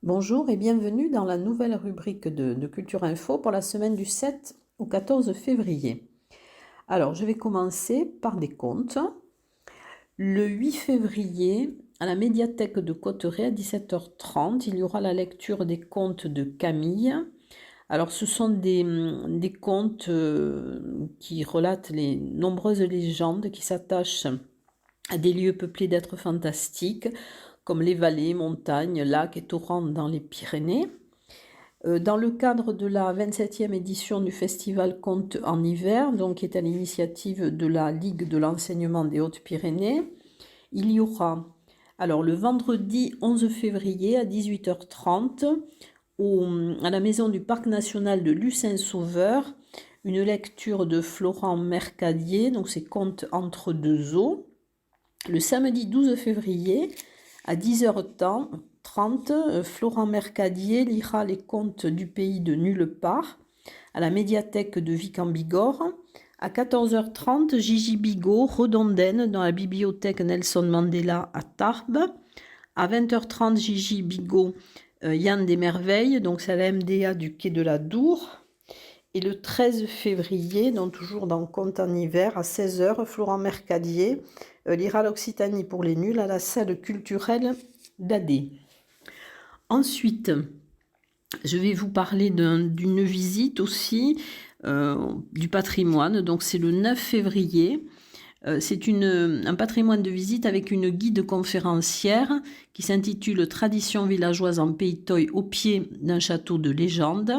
Bonjour et bienvenue dans la nouvelle rubrique de Culture Info pour la semaine du 7 au 14 février. Alors, je vais commencer par des contes. Le 8 février, à la médiathèque de Cotteret, à 17h30, il y aura la lecture des contes de Camille. Alors, ce sont des contes qui relatent les nombreuses légendes qui s'attachent à des lieux peuplés d'êtres fantastiques, comme les vallées, montagnes, lacs et torrents dans les Pyrénées. Dans le cadre de la 27e édition du festival Contes en hiver, donc qui est à l'initiative de la Ligue de l'enseignement des Hautes-Pyrénées, il y aura alors le vendredi 11 février à 18h30 à la maison du Parc national de Lucin-Sauveur, une lecture de Florent Mercadier, donc c'est Contes entre deux eaux. Le samedi 12 février, à 10h30, Florent Mercadier lira les contes du pays de nulle part à la médiathèque de Vic en Bigorre. À 14h30, Gigi Bigot redondaine dans la bibliothèque Nelson Mandela à Tarbes. À 20h30, Gigi Bigot, Yann des Merveilles, donc c'est à la MDA du quai de la Dour. Et le 13 février, donc toujours dans Contes en hiver, à 16h, Florent Mercadier lira l'Occitanie pour les nuls à la salle culturelle d'Adé. Ensuite, je vais vous parler d'une visite aussi du patrimoine. Donc c'est le 9 février. C'est un patrimoine de visite avec une guide conférencière qui s'intitule « Traditions villageoises en Pays Toy au pied d'un château de légende ».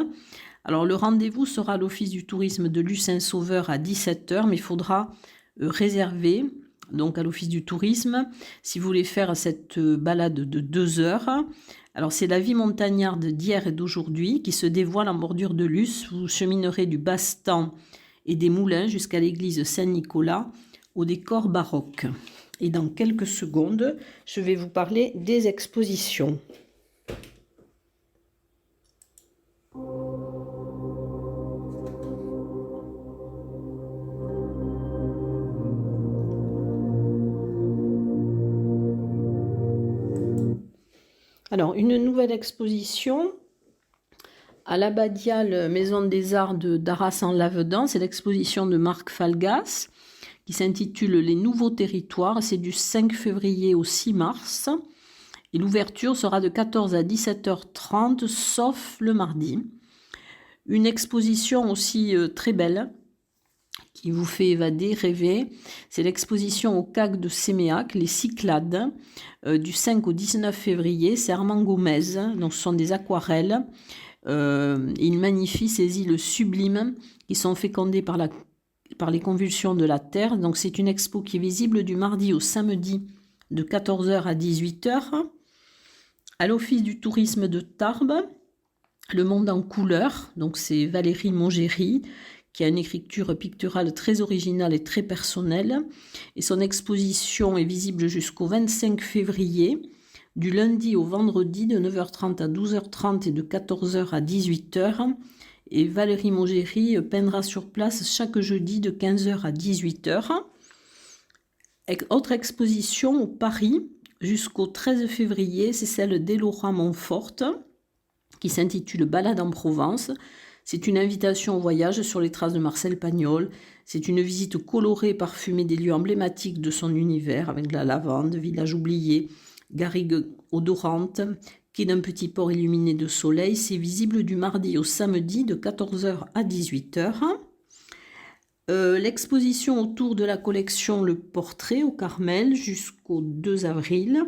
Alors le rendez-vous sera à l'Office du tourisme de Lucin-Sauveur à 17h, mais il faudra réserver donc à l'Office du tourisme si vous voulez faire cette balade de 2 heures. Alors c'est la vie montagnarde d'hier et d'aujourd'hui qui se dévoile en bordure de Luce. Vous cheminerez du Bastan et des Moulins jusqu'à l'église Saint-Nicolas au décor baroque. Et dans quelques secondes, je vais vous parler des expositions. Alors, une nouvelle exposition à l'abbatiale Maison des Arts d'Arras-en-Lavedan, c'est l'exposition de Marc Falgas qui s'intitule « Les nouveaux territoires ». C'est du 5 février au 6 mars et l'ouverture sera de 14 à 17h30, sauf le mardi. Une exposition aussi très belle qui vous fait évader, rêver. C'est l'exposition au CAC de Séméac, les Cyclades, du 5 au 19 février. C'est Armand Gomez, donc ce sont des aquarelles. Il magnifie ces îles sublimes qui sont fécondées par les convulsions de la Terre. Donc c'est une expo qui est visible du mardi au samedi de 14h à 18h. À l'Office du tourisme de Tarbes, Le Monde en couleurs, donc c'est Valérie Mongéry, qui a une écriture picturale très originale et très personnelle. Et son exposition est visible jusqu'au 25 février, du lundi au vendredi, de 9h30 à 12h30 et de 14h à 18h. Et Valérie Mongéry peindra sur place chaque jeudi de 15h à 18h. Autre exposition au Paris, jusqu'au 13 février, c'est celle d'Elora Montfort, qui s'intitule « Balade en Provence ». C'est une invitation au voyage sur les traces de Marcel Pagnol. C'est une visite colorée et parfumée des lieux emblématiques de son univers, avec la lavande, village oublié, garrigue odorante, quai d'un petit port illuminé de soleil. C'est visible du mardi au samedi de 14h à 18h. L'exposition autour de la collection Le Portrait au Carmel jusqu'au 2 avril.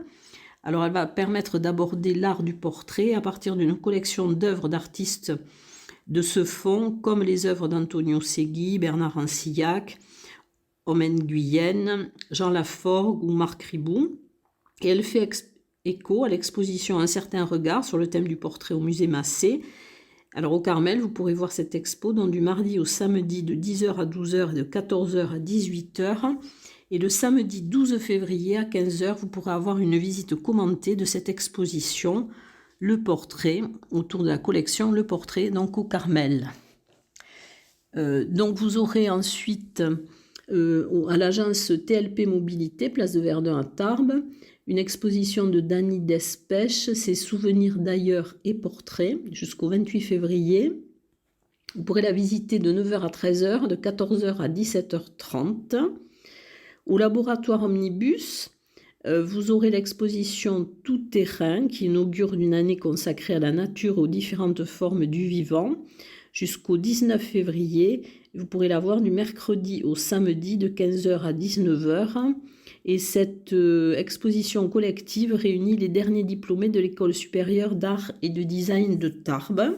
Alors elle va permettre d'aborder l'art du portrait à partir d'une collection d'œuvres d'artistes de ce fond, comme les œuvres d'Antonio Segui, Bernard Rancillac, Omen Guyenne, Jean Laforgue ou Marc Ribou. Et elle fait écho à l'exposition Un certain regard sur le thème du portrait au musée Massé. Alors au Carmel, vous pourrez voir cette expo donc du mardi au samedi de 10h à 12h et de 14h à 18h. Et le samedi 12 février à 15h, vous pourrez avoir une visite commentée de cette exposition Le Portrait, autour de la collection Le Portrait, donc au Carmel. Donc vous aurez ensuite à l'agence TLP Mobilité, place de Verdun à Tarbes, une exposition de Dany Despech, ses souvenirs d'ailleurs et portraits, jusqu'au 28 février. Vous pourrez la visiter de 9h à 13h, de 14h à 17h30. Au laboratoire Omnibus, vous aurez l'exposition Tout terrain qui inaugure une année consacrée à la nature et aux différentes formes du vivant jusqu'au 19 février. Vous pourrez la voir du mercredi au samedi de 15h à 19h. Et cette exposition collective réunit les derniers diplômés de l'École supérieure d'art et de design de Tarbes.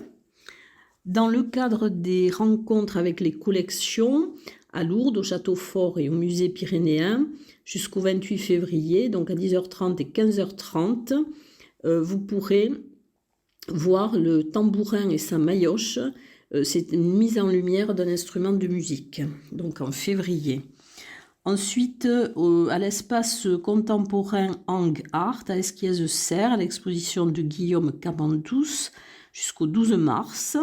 Dans le cadre des rencontres avec les collections, à Lourdes, au Château Fort et au Musée pyrénéen, jusqu'au 28 février, donc à 10h30 et 15h30, vous pourrez voir le tambourin et sa maillotche. C'est une mise en lumière d'un instrument de musique, donc en février. Ensuite, à l'espace contemporain Hang Art à Esquiez-Serres, l'exposition de Guillaume Cabantous jusqu'au 12 mars.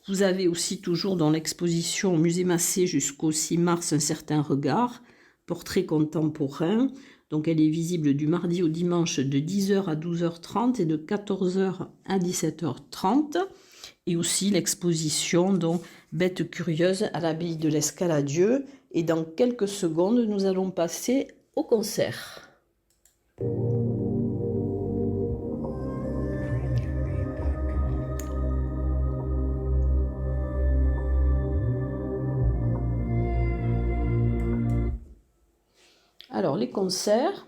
Vous avez aussi toujours dans l'exposition au Musée Massé jusqu'au 6 mars Un certain regard, portrait contemporain. Donc elle est visible du mardi au dimanche de 10h à 12h30 et de 14h à 17h30. Et aussi l'exposition dont Bête curieuse à l'abbaye de l'Escaladieu. Et dans quelques secondes, nous allons passer au concert. Alors, les concerts,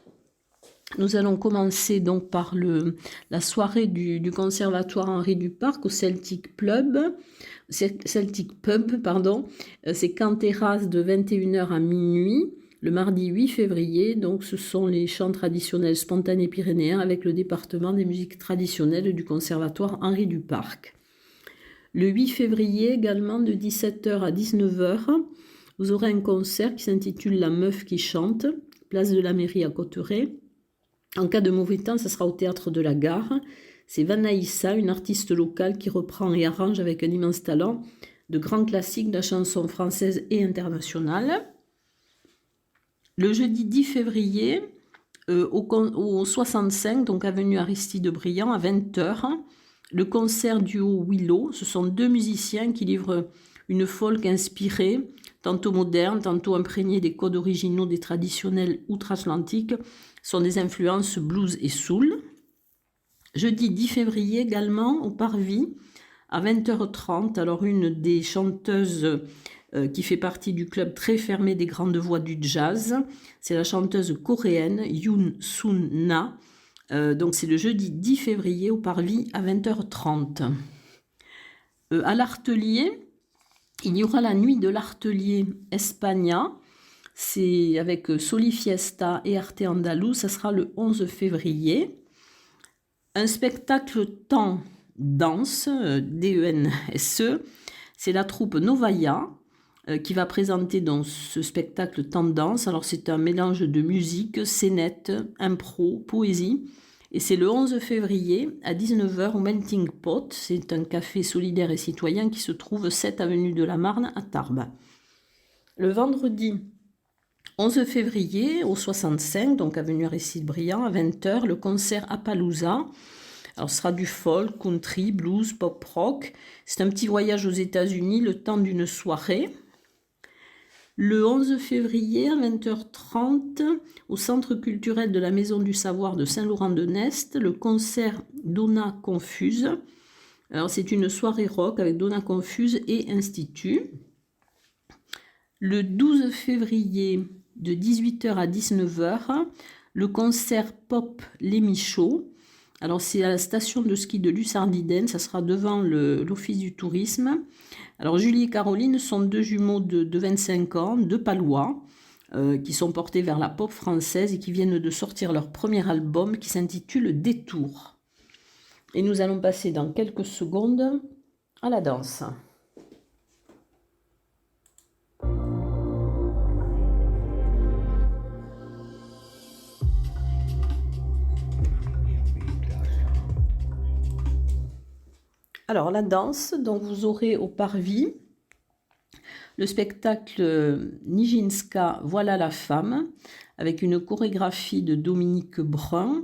nous allons commencer donc par la soirée du Conservatoire Henri Duparc au Celtic Pub. C'est qu'en terrasse de 21h à minuit, le mardi 8 février. Donc, ce sont les chants traditionnels spontanés pyrénéens avec le département des musiques traditionnelles du Conservatoire Henri Duparc. Le 8 février, également, de 17h à 19h, vous aurez un concert qui s'intitule La Meuf qui chante, place de la Mairie à Cotteret. En cas de mauvais temps, ça sera au Théâtre de la Gare. C'est Vanaïssa, une artiste locale qui reprend et arrange avec un immense talent de grands classiques de la chanson française et internationale. Le jeudi 10 février, au 65, donc avenue Aristide Briand, à 20h, le concert duo Willow. Ce sont deux musiciens qui livrent une folk inspirée, tantôt moderne, tantôt imprégnée des codes originaux des traditionnels outre-Atlantique, sont des influences blues et soul. Jeudi 10 février également, au Parvis, à 20h30, alors une des chanteuses qui fait partie du club très fermé des grandes voix du jazz, c'est la chanteuse coréenne Yoon Sun Na. Donc c'est le jeudi 10 février au Parvis à 20h30. À l'Artelier, il y aura la nuit de l'Artelier Espagna. C'est avec Soli Fiesta et Arte Andalou, ça sera le 11 février. Un spectacle temps danse, D-E-N-S-E, c'est la troupe Novaya qui va présenter dans ce spectacle temps danse. Alors c'est un mélange de musique, scénette, impro, poésie. Et c'est le 11 février à 19h au Melting Pot. C'est un café solidaire et citoyen qui se trouve 7 avenue de la Marne à Tarbes. Le vendredi 11 février au 65, donc avenue Aristide Briand, à 20h, le concert Appaloosa. Alors ce sera du folk, country, blues, pop rock. C'est un petit voyage aux États-Unis, le temps d'une soirée. Le 11 février à 20h30, au Centre culturel de la Maison du Savoir de Saint-Laurent-de-Nest, le concert Donna Confuse. Alors c'est une soirée rock avec Donna Confuse et Institut. Le 12 février de 18h à 19h, le concert pop Les Michauds. Alors c'est à la station de ski de Lussardiden, ça sera devant l'office du tourisme. Alors Julie et Caroline sont deux jumeaux de 25 ans, deux Palois, qui sont portés vers la pop française et qui viennent de sortir leur premier album qui s'intitule Détour. Et nous allons passer dans quelques secondes à la danse. Alors la danse, donc vous aurez au Parvis le spectacle Nijinska, Voilà la femme, avec une chorégraphie de Dominique Brun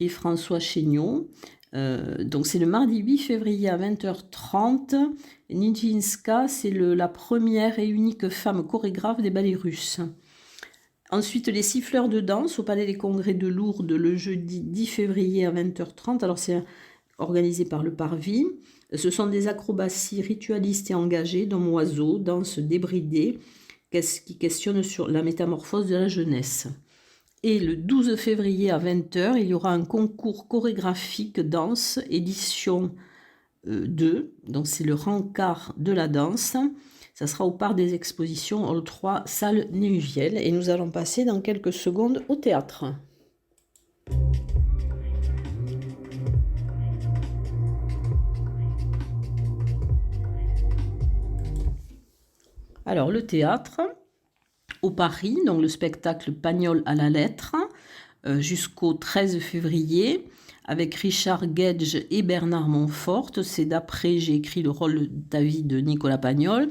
et François Chéniaud. Donc c'est le mardi 8 février à 20h30. Nijinska, c'est la première et unique femme chorégraphe des ballets russes. Ensuite, les siffleurs de danse au Palais des Congrès de Lourdes le jeudi 10 février à 20h30. Alors c'est organisé par le Parvis. Ce sont des acrobaties ritualistes et engagées d'hommes oiseaux, danse débridée, qui questionnent sur la métamorphose de la jeunesse. Et le 12 février à 20h, il y aura un concours chorégraphique danse, édition 2. Donc c'est le rencard de la danse. Ça sera au Parc des Expositions, hall 3, salle Néuviel. Et nous allons passer dans quelques secondes au théâtre. Alors le théâtre, au Paris, donc le spectacle Pagnol à la lettre, jusqu'au 13 février, avec Richard Gage et Bernard Montfort. C'est d'après, j'ai écrit le rôle de David de Nicolas Pagnol.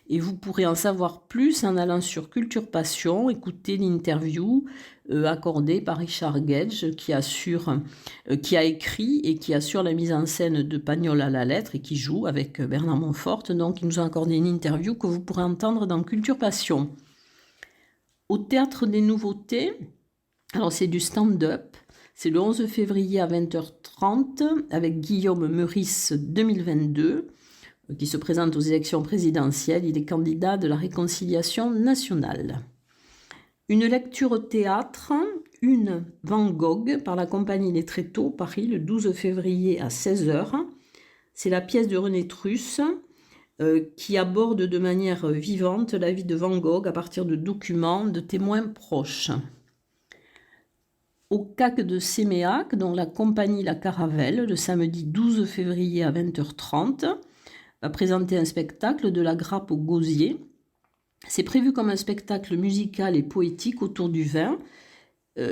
Et vous pourrez en savoir plus en allant sur Culture Passion, écouter l'interview accordée par Richard Gage, qui a écrit et qui assure la mise en scène de Pagnol à la lettre et qui joue avec Bernard Montfort. Donc, il nous a accordé une interview que vous pourrez entendre dans Culture Passion. Au Théâtre des Nouveautés, alors c'est du stand-up. C'est le 11 février à 20h30 avec Guillaume Meurice 2022. Qui se présente aux élections présidentielles. Il est candidat de la Réconciliation nationale. Une lecture au théâtre, une Van Gogh par la compagnie Les Tréteaux, Paris, le 12 février à 16h. C'est la pièce de René Truss qui aborde de manière vivante la vie de Van Gogh à partir de documents, de témoins proches. Au CAC de Séméac, dans la compagnie La Caravelle, le samedi 12 février à 20h30, va présenter un spectacle de la grappe au gosier. C'est prévu comme un spectacle musical et poétique autour du vin,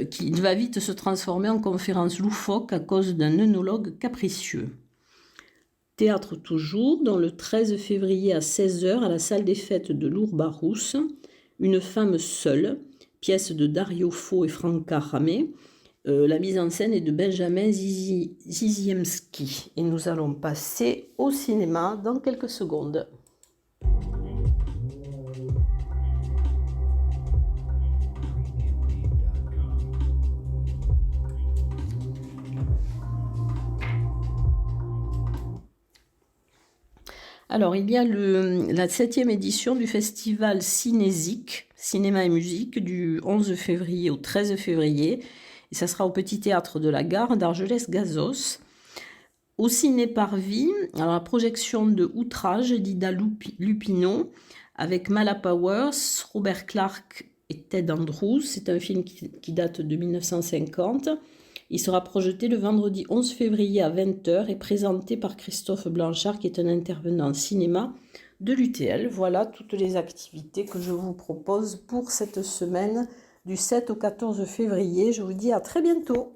qui va vite se transformer en conférence loufoque à cause d'un œnologue capricieux. Théâtre toujours, dans le 13 février à 16h à la salle des fêtes de Lourdes-Barousse, Une femme seule, pièce de Dario Fo et Franca Ramé. La mise en scène est de Benjamin Ziziemski. Et nous allons passer au cinéma dans quelques secondes. Alors, il y a la 7e édition du festival Cinésique, Cinéma et Musique, du 11 février au 13 février. Et ça sera au Petit Théâtre de la Gare d'Argelès-Gazos. Au Ciné-Parvis, alors la projection de Outrage d'Ida Lupino avec Mala Powers, Robert Clark et Ted Andrews. C'est un film qui date de 1950. Il sera projeté le vendredi 11 février à 20h et présenté par Christophe Blanchard, qui est un intervenant cinéma de l'UTL. Voilà toutes les activités que je vous propose pour cette semaine du 7 au 14 février. Je vous dis à très bientôt.